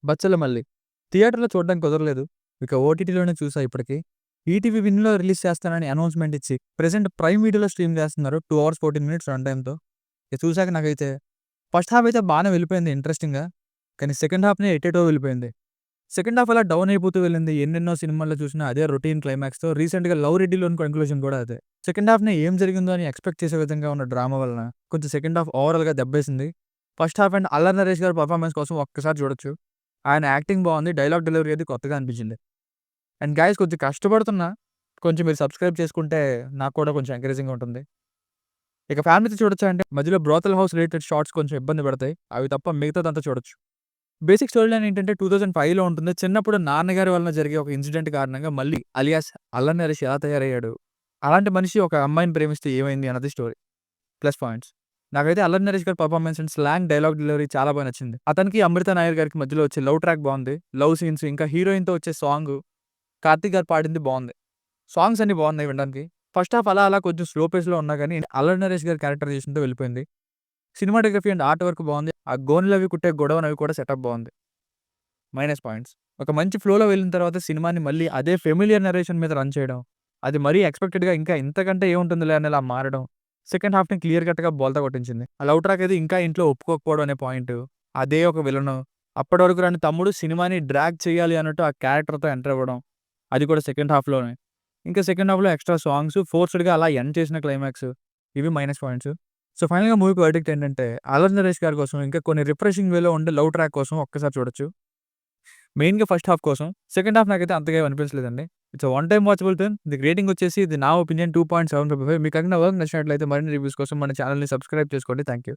బచ్చలమల్లి. థియేటర్‌లో చూడడానికి కుదరలేదు. ఇక ఓటీటీలోనే చూసా ఇప్పటికి. ఈటీవీ విన్‌లో రిలీజ్ చేస్తానని అనౌన్స్‌మెంట్ ఇచ్చి, ప్రెజెంట్ ప్రైమ్ వీడియోలో స్ట్రీమ్ చేస్తున్నారు. 2 అవర్స్ 14 మినిట్స్ రన్ టైమ్‌తో. ఇక చూసాక నాకైతే ఫస్ట్ హాఫ్ అయితే బానే వెళ్ళిపోయింది ఇంట్రెస్టింగ్‌గా. కానీ సెకండ్ హాఫ్‌నే ఎటెటో వెళ్ళిపోయింది. సెకండ్ హాఫ్ అలా డౌన్ అయిపోతూ వెళ్ళింది. ఎన్నెన్నో సినిమాల్లో చూసినా అదే రొటీన్ క్లైమాక్స్‌తో రీసెంట్‌గా 'లవ్ రెడ్డిలోని' కంక్లూజన్ కూడా అదే. సెకండ్ హాఫ్‌ని ఏం జరిగిందో అని ఎక్స్‌పెక్ట్ చేసే విధంగా ఉన్న డ్రామా వలన కొంచెం సెకండ్ హాఫ్ ఓవరాల్‌గా దెబ్బేసింది. First half and Allari Naresh గారి పెర్ఫార్మన్స్ కోసం ఒక్కసారి చూడొచ్చు. ఆయన యాక్టింగ్ బావుంది. డైలాగ్ డెలివరీ అది కొత్తగా అనిపించింది. అండ్ గైస్ కొంచెం కష్టపడుతున్నా. కొంచెం మీరు సబ్స్క్రైబ్ చేసుకుంటే నాకు కూడా కొంచెం ఎంకరేజింగ్‌గా ఉంటుంది. ఇక ఫ్యామిలీతో చూడొచ్చా అంటే మధ్యలో బ్రోతల్ హౌస్ రిలేటెడ్ షార్ట్స్ కొంచెం ఇబ్బంది పెడతాయి. అవి తప్ప మిగతాదంతా చూడొచ్చు. బేసిక్ స్టోరీ లైన్ ఏంటంటే 2005లో ఉంటుంది. చిన్నప్పుడు నాన్నగారి వలన జరిగే ఒక ఇన్సిడెంట్ కారణంగా మళ్ళీ అలియాస్ అల్లరి నరేష్ ఎలా తయారయ్యాడు? అలాంటి మనిషి ఒక అమ్మాయిని ప్రేమిస్తే ఏమైంది అన్నది స్టోరీ. Plus points. నాకైతే అల్లరి నరేష్ గారి performance and slang dialogue delivery చాలా బాగా నచ్చింది. అతనికి అమృత నాయర్ గారికి మధ్యలో వచ్చే లవ్ ట్రాక్ బావుంది. లవ్ సీన్స్ ఇంకా హీరోయిన్‌తో వచ్చే సాంగ్ కార్తీక్ గారు పాడింది బావుంది. సాంగ్స్ అన్నీ బావున్నాయి వినడానికి. ఫస్ట్ హాఫ్ అలా అలా కొంచెం స్లో పేస్‌లో ఉన్నా గాని అల్లరి నరేష్ గారి క్యారెక్టరైజేషన్‌తో వెళ్ళిపోయింది. సినిమాటోగ్రఫీ అండ్ ఆర్ట్ వర్క్ బావుంది. ఆ గోనులవి కుట్టే గొడవనవి కూడా సెటప్ బావుంది. Minus points. ఒక మంచి ఫ్లోలో వెళ్ళిన తర్వాత సినిమాని మళ్ళీ అదే ఫెమిలియర్ నరేషన్ మీద రన్ చేయడం. అది మరీ ఎక్స్‌పెక్టెడ్‌గా ఇంకా ఇంతకంటే ఏముంటుందిలే అనేలా మారడం. సెకండ్ హాఫ్‌ని క్లియర్ కట్‌గా బోల్తా కొట్టించింది. ఆ లవ్ ట్రాక్ అయితే ఇంకా ఇంట్లో ఒప్పుకోకపోవడం అనే పాయింటు. అదే ఒక విలను. అప్పటి వరకు రాని తమ్ముడు సినిమాని డ్రాగ్ చేయాలి అన్నట్టు ఆ క్యారెక్టర్‌తో ఎంటర్ అవ్వడం. అది కూడా సెకండ్ హాఫ్‌లోనే. ఇంకా సెకండ్ హాఫ్‌లో ఎక్స్‌ట్రా సాంగ్స్, ఫోర్స్‌డ్‌గా అలా ఎండ్ చేసిన క్లైమాక్స్. ఇవి మైనస్ పాయింట్స్. సో, ఫైనల్‌గా మూవీకి వర్డిక్ట్ ఏంటంటే, అల్లరి నరేష్ గారి కోసం ఇంకా కొన్ని రిఫ్రెషింగ్ వేలో ఉండే లవ్ ట్రాక్ కోసం ఒక్కసారి చూడొచ్చు. మెయిన్‌గా ఫస్ట్ హాఫ్ కోసం. సెకండ్ హాఫ్ నాకైతే అంతగా ఏం అనిపించలేదండి. It's one time watchable film. దీనికి రేటింగ్ వచ్చేసి ఇది నా ఒపీనియన్ 2.75. మీకు కనుక నా వర్క్ నచ్చినట్లయితే మరిన్ని రివ్యూస్ కోసం మన ఛానెల్‌ని సబ్స్క్రైబ్ చేసుకోండి. Thank you.